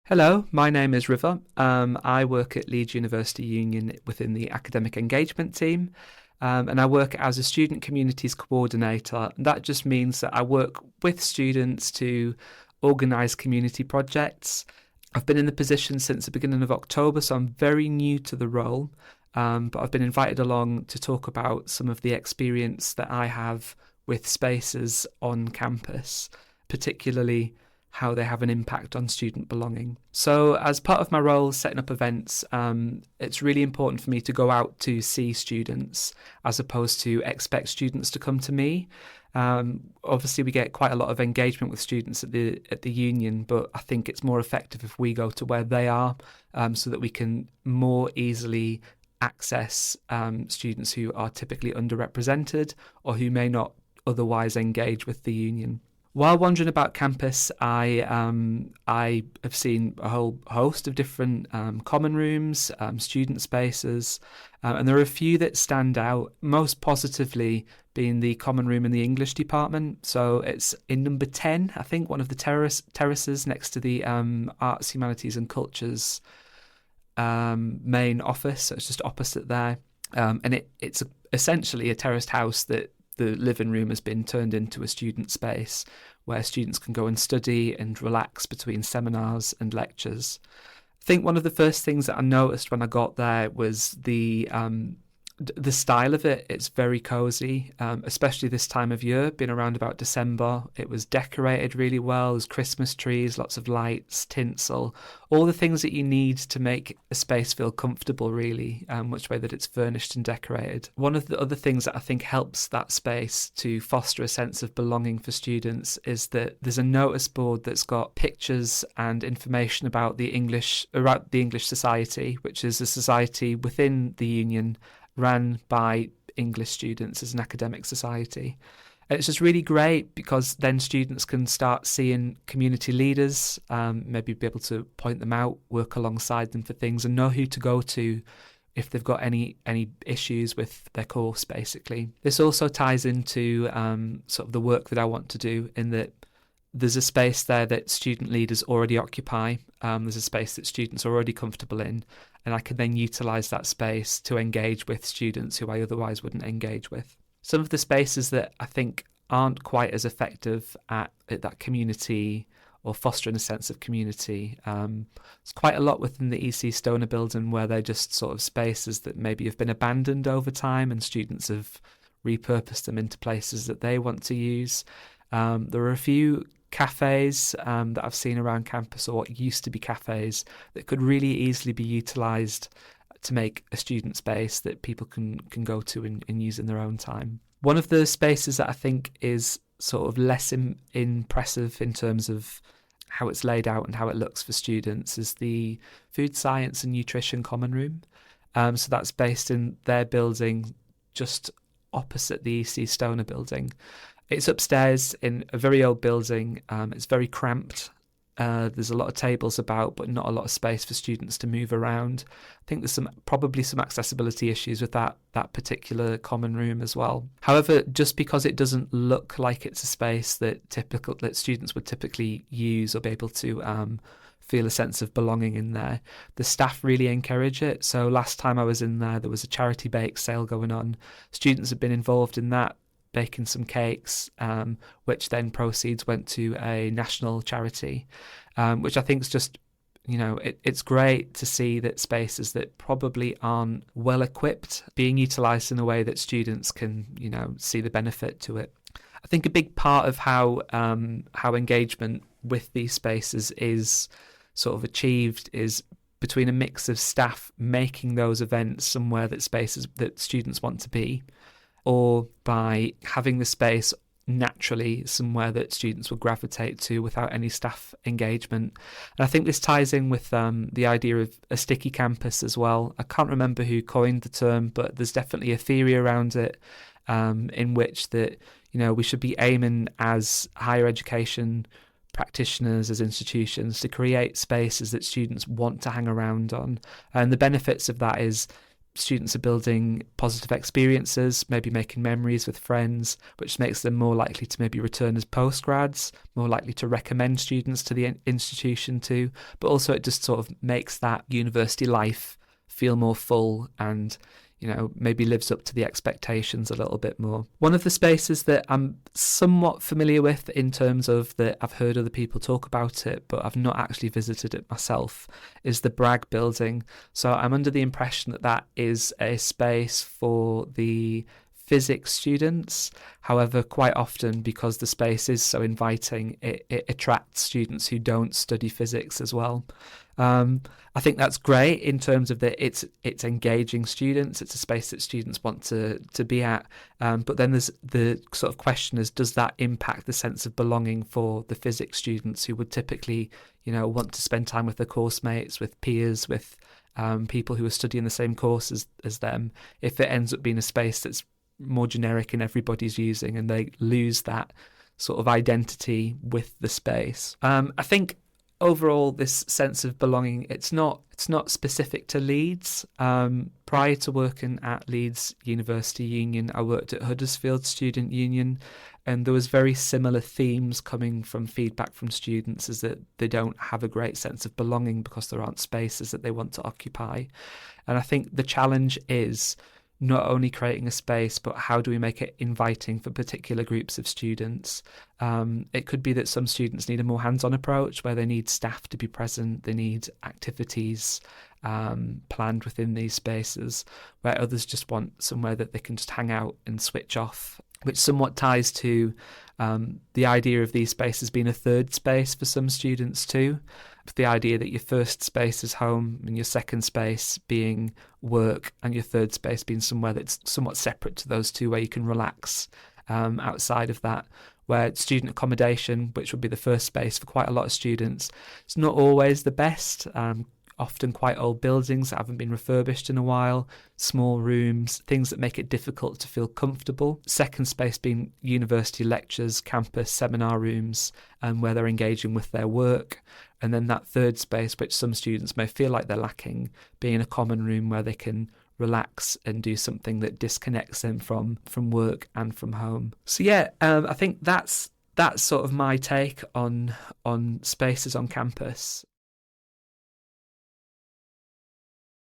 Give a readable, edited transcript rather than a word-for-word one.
Hello, my name is River. I work at Leeds University Union within the academic engagement team, and I work as a student communities coordinator. That just means that I work with students to organise community projects. I've been in the position since the beginning of October, so I'm very new to the role, but I've been invited along to talk about some of the experience that I have with spaces on campus, particularly how they have an impact on student belonging. So, as part of my role setting up events, it's really important for me to go out to see students as opposed to expect students to come to me. Obviously, we get quite a lot of engagement with students at the union, but I think it's more effective if we go to where they are, so that we can more easily access students who are typically underrepresented or who may not otherwise engage with the union. While wandering about campus, I have seen a whole host of different common rooms, student spaces, and there are a few that stand out, most positively being the common room in the English department. So it's in number 10, I think, one of the terraces next to the Arts, Humanities and Cultures main office. So it's just opposite there. And it's essentially a terraced house that the living room has been turned into a student space where students can go and study and relax between seminars and lectures. I think one of the first things that I noticed when I got there was the style of it. It's very cozy, especially this time of year, being around about December. It was decorated really well. There's Christmas trees, lots of lights, tinsel, all the things that you need to make a space feel comfortable, really, which way that it's furnished and decorated. One of the other things that I think helps that space to foster a sense of belonging for students is that there's a notice board that's got pictures and information about the English Society, which is a society within the union ran by English students as an academic society. And it's just really great because then students can start seeing community leaders, maybe be able to point them out, work alongside them for things, and know who to go to if they've got any issues with their course, basically. This also ties into sort of the work that I want to do, in that there's a space there that student leaders already occupy. There's a space that students are already comfortable in, and I can then utilise that space to engage with students who I otherwise wouldn't engage with. Some of the spaces that I think aren't quite as effective at that community or fostering a sense of community. There's quite a lot within the EC Stoner building where they're just sort of spaces that maybe have been abandoned over time and students have repurposed them into places that they want to use. There are a few cafes that I've seen around campus, or what used to be cafes, that could really easily be utilised to make a student space that people can go to and use in their own time. One of the spaces that I think is sort of less impressive in terms of how it's laid out and how it looks for students is the Food Science and Nutrition Common Room. So that's based in their building just opposite the EC Stoner building. It's upstairs in a very old building. It's very cramped. There's a lot of tables about, but not a lot of space for students to move around. I think there's probably some accessibility issues with that particular common room as well. However, just because it doesn't look like it's a space that students would typically use or be able to feel a sense of belonging in there, the staff really encourage it. So last time I was in there was a charity bake sale going on. Students have been involved in that, baking some cakes, which then proceeds went to a national charity, which I think is just, it's great to see that spaces that probably aren't well equipped being utilised in a way that students can, see the benefit to it. I think a big part of how engagement with these spaces is sort of achieved is between a mix of staff making those events somewhere that spaces that students want to be, or by having the space naturally somewhere that students will gravitate to without any staff engagement. And I think this ties in with the idea of a sticky campus as well. I can't remember who coined the term, but there's definitely a theory around it, in which that, we should be aiming as higher education practitioners, as institutions, to create spaces that students want to hang around on. And the benefits of that is students are building positive experiences, maybe making memories with friends, which makes them more likely to maybe return as postgrads, more likely to recommend students to the institution too. But also it just sort of makes that university life feel more full and, you know, maybe lives up to the expectations a little bit more. One of the spaces that I'm somewhat familiar with in terms of that I've heard other people talk about it, but I've not actually visited it myself, is the Bragg building. So I'm under the impression that that is a space for the physics students. However, quite often, because the space is so inviting, it attracts students who don't study physics as well. I think that's great in terms of that it's engaging students. It's a space that students want to be at. But then there's the sort of question is, does that impact the sense of belonging for the physics students who would typically, you know, want to spend time with their course mates, with peers, with people who are studying the same course as them, if it ends up being a space that's more generic and everybody's using and they lose that sort of identity with the space. I think overall this sense of belonging, it's not specific to Leeds. Prior to working at Leeds University Union, I worked at Huddersfield Student Union, and there was very similar themes coming from feedback from students, is that they don't have a great sense of belonging because there aren't spaces that they want to occupy. And I think the challenge is not only creating a space, but how do we make it inviting for particular groups of students? It could be that some students need a more hands-on approach where they need staff to be present, they need activities planned within these spaces, where others just want somewhere that they can just hang out and switch off, which somewhat ties to the idea of these spaces being a third space for some students too. The idea that your first space is home and your second space being work and your third space being somewhere that's somewhat separate to those two, where you can relax outside of that. Where student accommodation, which would be the first space for quite a lot of students, it's not always the best. Often quite old buildings that haven't been refurbished in a while, small rooms, things that make it difficult to feel comfortable. Second space being university lectures, campus, seminar rooms, where they're engaging with their work. And then that third space, which some students may feel like they're lacking, being a common room where they can relax and do something that disconnects them from work and from home. So yeah, I think that's sort of my take on spaces on campus.